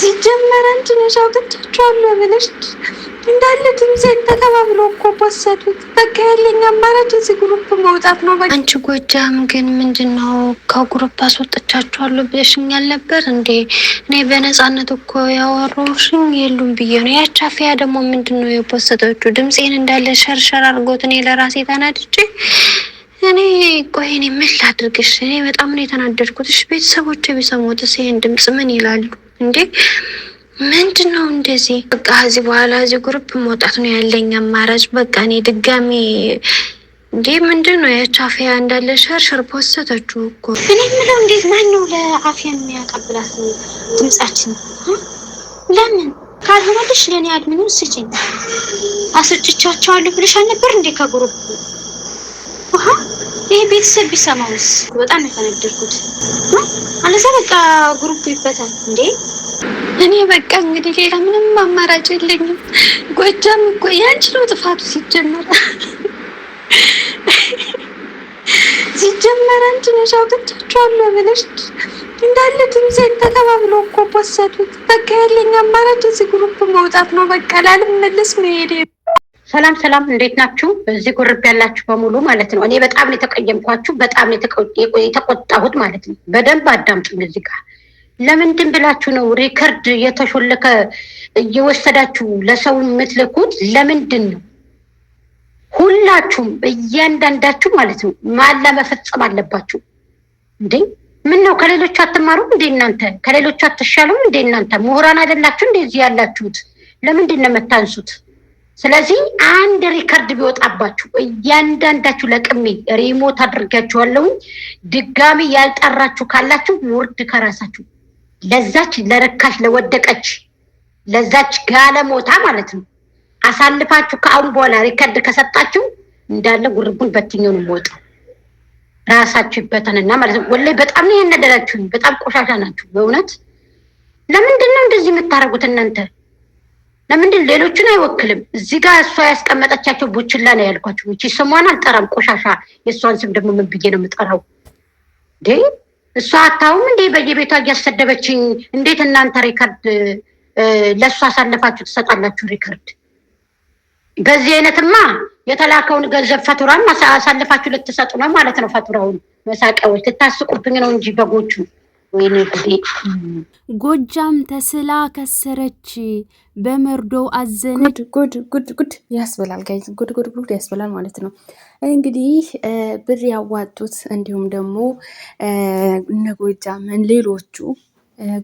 ሲጀመር አንቺ ነሽ አውጥቻቸዋለሁ ብለሽ እንዳለ ድምጼን ተቀባብሎ እኮ ወሰዱት። በቃ ያለኝ አማራጭ እዚህ ግሩፕ መውጣት ነው። በቃ አንቺ ጎጃም ግን ምንድነው ከግሩፕ አስወጥቻቸዋለሁ ብለሽኛል ነበር እንዴ? እኔ በነፃነት እኮ ያወራሁሽኝ የሉም ብዬ ነው። ያቻፊያ ደግሞ ምንድነው የፖስተችው? ድምፄን እንዳለ ሸርሸር አድርጎት እኔ ለራሴ ተናድጄ እኔ ቆይ እኔ ምን ላድርግሽ? እኔ በጣም ነው የተናደድኩት። እሺ ቤተሰቦች ቢሰሙትስ ይሄን ድምፅ ምን ይላሉ እንዴ? ምንድን ነው እንደዚህ? በቃ እዚህ በኋላ እዚህ ግሩፕ መውጣት ነው ያለኝ አማራጭ። በቃ እኔ ድጋሜ እንዴ ምንድን ነው የቻፊያ እንዳለ ሸርሸር ፖስተችው እኮ። እኔ የምለው እንዴት ማን ነው ለአፊያ የሚያቀብላት ድምጻችን? ለምን ካልሆነልሽ ለእኔ አድሚኑ ስጭኝ። አስጭቻቸዋለሁ ብለሽ አልነበር እንዴ ከግሩፕ? ይሄ ቤተሰብ ቢሰማውስ? በጣም የተነደድኩት አለዛ በቃ ግሩፕ ይበታል እንዴ። እኔ በቃ እንግዲህ ሌላ ምንም አማራጭ የለኝም። ጎጃም እኮ ያንቺ ነው ጥፋቱ። ሲጀመር አንቺ ነሽ አውጥቻቸዋለሁ ብለሽ እንዳለ ድምፄን ተቀባብሎ እኮ ወሰዱት። በቃ ያለኝ አማራጭ እዚህ ግሩፕ መውጣት ነው። በቃ ላልመለስ መሄድ። ሰላም ሰላም፣ እንዴት ናችሁ? በዚህ ግሩፕ ያላችሁ በሙሉ ማለት ነው። እኔ በጣም ነው የተቀየምኳችሁ፣ በጣም ነው የተቆጣሁት ማለት ነው። በደንብ አዳምጡኝ። እዚህ ጋር ለምንድን ብላችሁ ነው ሪከርድ የተሾለከ እየወሰዳችሁ ለሰው የምትልኩት? ለምንድን ነው? ሁላችሁም እያንዳንዳችሁ ማለት ነው ማላ መፈጸም አለባችሁ እንዴ። ምን ነው ከሌሎች አትማሩም እንዴ? እናንተ ከሌሎች አትሻሉም እንዴ? እናንተ ምሁራን አይደላችሁ እንዴ እዚህ ያላችሁት? ለምንድን ነው የምታንሱት? ስለዚህ አንድ ሪከርድ ቢወጣባችሁ እያንዳንዳችሁ ለቅሜ ሪሞት አድርጋችኋለሁ። ድጋሚ ያልጠራችሁ ካላችሁ ውርድ ከራሳችሁ። ለዛች ለረካሽ ለወደቀች ለዛች ጋለሞታ ማለት ነው አሳልፋችሁ ከአሁን በኋላ ሪከርድ ከሰጣችሁ እንዳለ ጉርቡን በትኛው ነው የምወጣው። ራሳችሁ ይበተንና ማለት ነው። ወላሂ በጣም ነው ያነደዳችሁ። በጣም ቆሻሻ ናችሁ በእውነት። ለምንድን ነው እንደዚህ የምታደርጉት እናንተ? ለምንድን ሌሎቹን አይወክልም? እዚህ ጋር እሷ ያስቀመጠቻቸው ቡችላ ነው ያልኳቸው። እቺ ስሟን አልጠራም ቆሻሻ። የእሷን ስም ደግሞ ምን ብዬ ነው የምጠራው እንዴ? እሷ አታውም እንዴ በየቤቷ እያሰደበችኝ? እንዴት እናንተ ሪከርድ ለእሷ አሳልፋችሁ ትሰጣላችሁ? ሪከርድ በዚህ አይነትማ የተላከውን ገንዘብ ፈቱራን አሳልፋችሁ ልትሰጡ ነው ማለት ነው። ፈቱራውን መሳቂያዎች ልታስቁብኝ ነው እንጂ በጎቹ። ወይኔ ጉዴ! ጎጃም ተስላ ከሰረች፣ በመርዶ አዘነች። ጉድ ጉድ ጉድ ያስበላል ጋይዝ፣ ጉድ ጉድ ጉድ ያስበላል ማለት ነው። እንግዲህ ብር ያዋጡት እንዲሁም ደግሞ እነ ጎጃምን ሌሎቹ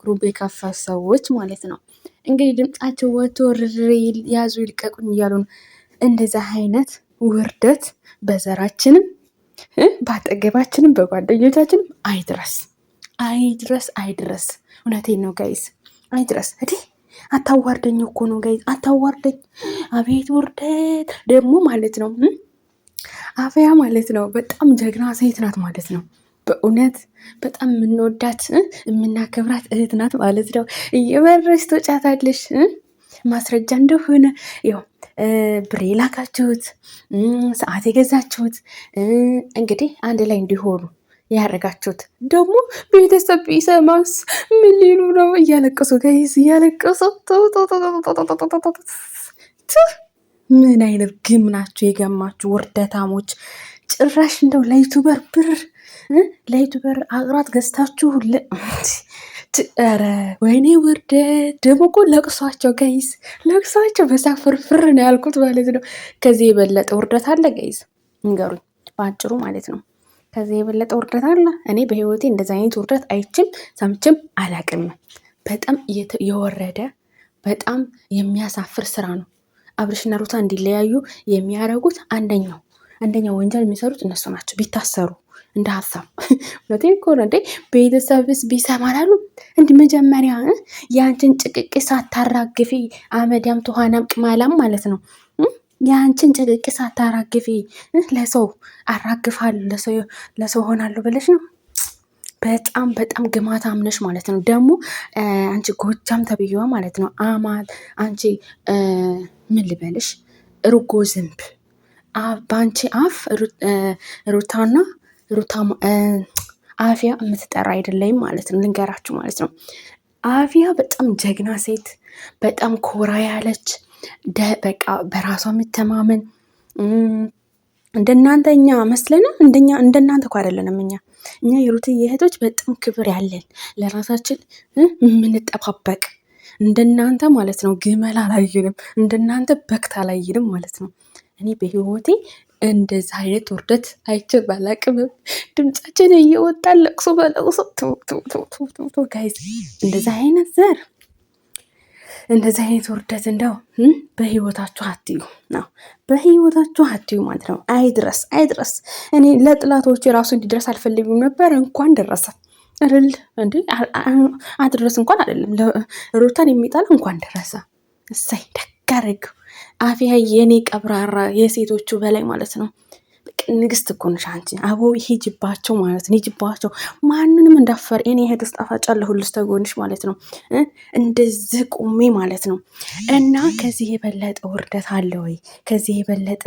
ግሩፕ የከፈቱ ሰዎች ማለት ነው እንግዲህ ድምጻቸው ወጥቶ ያዙ ይልቀቁኝ እያሉ ነው። እንደዛ አይነት ውርደት በዘራችንም በአጠገባችንም በጓደኞቻችንም አይድረስ አይድረስ አይድረስ። እውነቴን ነው ጋይዝ፣ አይድረስ። እዲ አታዋርደኝ እኮ ነው ጋይዝ፣ አታዋርደኝ። አቤት ውርደት ደግሞ ማለት ነው። አፍያ ማለት ነው በጣም ጀግና ሴት ናት ማለት ነው። በእውነት በጣም የምንወዳት የምናከብራት እህት ናት ማለት ነው። እየበረሽ ትወጫታለሽ። ማስረጃ እንደሆነ ያው ብሬ ላካችሁት፣ ሰዓት የገዛችሁት እንግዲህ አንድ ላይ እንዲሆኑ ያደረጋችሁት ደግሞ ቤተሰብ ቢሰማስ ምን ሊሉ ነው? እያለቀሱ ጋይስ እያለቀሱ። ምን አይነት ግም ናችሁ የገማችሁ ውርደታሞች! ጭራሽ እንደው ለዩቱበር ብር ለዩቱበር አቅራት ገዝታችሁ ኧረ ወይኔ ውርደት! ደግሞ እኮ ለቅሷቸው ጋይስ፣ ለቅሷቸው በሳ ፍርፍር ነው ያልኩት ማለት ነው። ከዚህ የበለጠ ውርደት አለ ጋይስ? እንገሩኝ በአጭሩ ማለት ነው። ከዚህ የበለጠ ውርደት አለ? እኔ በህይወቴ እንደዚህ አይነት ውርደት አይችም ሰምችም አላቅም። በጣም የወረደ በጣም የሚያሳፍር ስራ ነው። አብርሽና ሩታ እንዲለያዩ የሚያደርጉት አንደኛው ወንጀል የሚሰሩት እነሱ ናቸው ቢታሰሩ እንደ ሀሳብ። እውነቴን እኮ ነው እንዴ! ቤተሰብስ ቢሰማላሉ እንዲህ መጀመሪያ የአንችን ጭቅቅ ሳታራግፊ አመዳም ትኋናም ቅማላም ማለት ነው። የአንችን ጭቅቅ ሳታራግፊ ለሰው አራግፋለሁ ለሰው ሆናለሁ ብለሽ ነው። በጣም በጣም ግማት አምነሽ ማለት ነው። ደግሞ አንቺ ጎጃም ተብዬዋ ማለት ነው። አንቺ ምን ልበልሽ? ርጎ ዝንብ በአንቺ አፍ ሩታና ሩታ አፍያ የምትጠራ አይደለም ማለት ነው። ልንገራችሁ ማለት ነው። አፍያ በጣም ጀግና ሴት፣ በጣም ኮራ ያለች በቃ በራሷ የምተማመን እንደናንተ እኛ መስለና እንደናንተ እኮ አይደለንም። እኛ የሩትዬ እህቶች በጣም ክብር ያለን ለራሳችን የምንጠባበቅ እንደናንተ ማለት ነው። ግመል አላየንም፣ እንደናንተ በክት አላየንም ማለት ነው። እኔ በህይወቴ እንደዛ አይነት ውርደት አይቼ ባላቅም ድምጻችን እየወጣ ለቅሶ በለቅሶ ጋይዝ እንደዛ አይነት ዘር እንደዚህ አይነት ውርደት እንደው በህይወታችሁ አትዩ ነው፣ በህይወታችሁ አትዩ ማለት ነው። አይድረስ። እኔ ለጥላቶች የራሱ እንዲደርስ አልፈልግም ነበር። እንኳን ደረሰ አይደል እንዴ? አድረስ እንኳን አይደለም ሩታን የሚጣል እንኳን ደረሰ። እሰይ ደጋረግ አፍያ የኔ ቀብራራ የሴቶቹ በላይ ማለት ነው። ንግስት እኮ ነሽ አንቺ። አቦ ሂጅባቸው ማለት ነው፣ ሂጅባቸው። ማንንም እንዳፈር እኔ እህት ስጣፋጫለሁ ሁልስ ተጎንሽ ማለት ነው። እንደዚህ ቁሜ ማለት ነው። እና ከዚህ የበለጠ ውርደት አለ ወይ? ከዚህ የበለጠ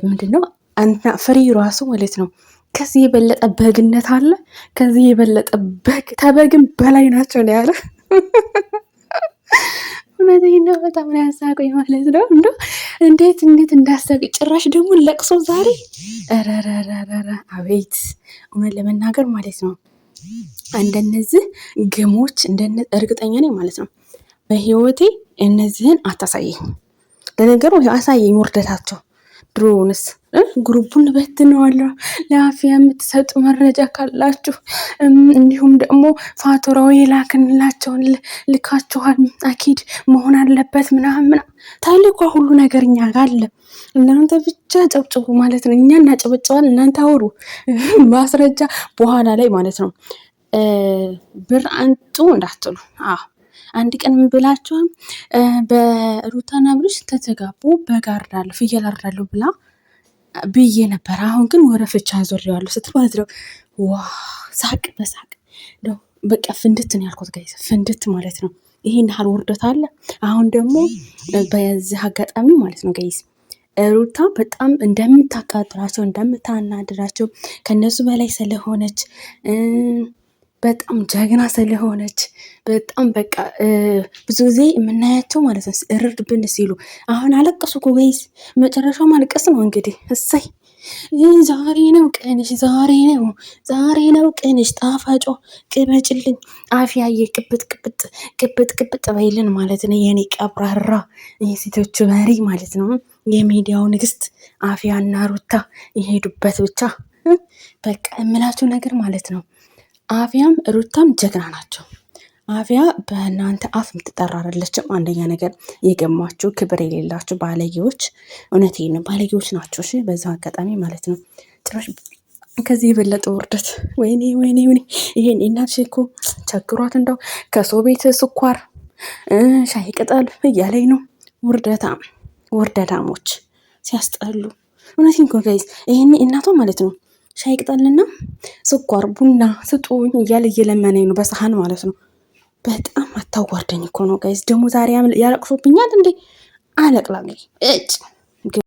ምንድነው? ፍሪ ራሱ ማለት ነው። ከዚህ የበለጠ በግነት አለ? ከዚህ የበለጠ በግ ተበግም በላይ ናቸው ነው ያለ። እውነቴን ነው። በጣም ነው ያሳቀኝ ማለት ነው። እንዴት እንዳሳቀኝ ጭራሽ ደግሞ ለቅሶ ዛሬ ረረረረ አቤት! እውነት ለመናገር ማለት ነው እንደነዚህ ግሞች እርግጠኛ ነኝ ማለት ነው በህይወቴ እነዚህን አታሳየኝ። ለነገሩ አሳየኝ ውርደታቸው። ድሮውንስ ግሩፑን በትነዋለሁ። ለአፍያ የምትሰጡ መረጃ ካላችሁ እንዲሁም ደግሞ ፋቶራው የላክንላቸውን ልካችኋል። አኪድ መሆን አለበት ምናምን ታልኳ ሁሉ ነገር እኛ ጋር አለ። እናንተ ብቻ ጨብጭቡ ማለት ነው። እኛ እናጨበጭባል፣ እናንተ አውሩ። ማስረጃ በኋላ ላይ ማለት ነው። ብር አንጡ እንዳትሉ። አንድ ቀን ምን ብላችኋል? በሩታና ብልሽ ተተጋቡ በጋርዳለሁ ፍየል አርዳለሁ ብላ ብዬ ነበር። አሁን ግን ወደ ፍቻ ዞሬዋለሁ ስትል ማለት ነው። ዋ ሳቅ በሳቅ ነው በቃ ፍንድት ነው ያልኩት ጋይስ፣ ፍንድት ማለት ነው። ይሄን ያህል ውርደት አለ። አሁን ደግሞ በዚህ አጋጣሚ ማለት ነው ጋይስ ሩታ በጣም እንደምታቃጥራቸው እንደምታናድራቸው ከነሱ በላይ ስለሆነች በጣም ጀግና ስለሆነች በጣም በቃ ብዙ ጊዜ የምናያቸው ማለት ነው እርድ ብን ሲሉ አሁን አለቀሱ እኮ ጋይስ። መጨረሻው ማልቀስ ነው እንግዲህ። እሰይ ዛሬ ነው ቀንሽ፣ ዛሬ ነው ቀንሽ። ጣፋጮ ቅበጭልኝ አፍያዬ፣ ቅብጥ በይልን ማለት ነው። የኔ ቀብራራ የሴቶቹ መሪ ማለት ነው። የሚዲያው ንግስት አፍያና ሩታ የሄዱበት ብቻ በቃ የምላችሁ ነገር ማለት ነው። አፍያም ሩታም ጀግና ናቸው። አፍያ በእናንተ አፍ የምትጠራ አይደለችም። አንደኛ ነገር የገማችሁ ክብር የሌላችሁ ባለጌዎች፣ እውነቴን ነው ባለጌዎች ናቸው። እሺ በዛ አጋጣሚ ማለት ነው። ጭራሽ ከዚህ የበለጠ ውርደት ወይኔ ይሄን እናትሽ እኮ ቸግሯት እንደው ከሰው ቤት ስኳር ሻይ ቅጠል እያለኝ ነው። ውርደታሞች ሲያስጠሉ። እውነቴን እኮ ጋይዝ ይሄን እናቷ ማለት ነው ሻይ ቅጠልና ስኳር ቡና ስጡኝ እያለ እየለመነኝ ነው በሰሃን ማለት ነው። በጣም አታዋርደኝ እኮ ነው ጋይዝ። ደግሞ ዛሬ ያለቅሶብኛል እንዴ አለቅላቂ እጭ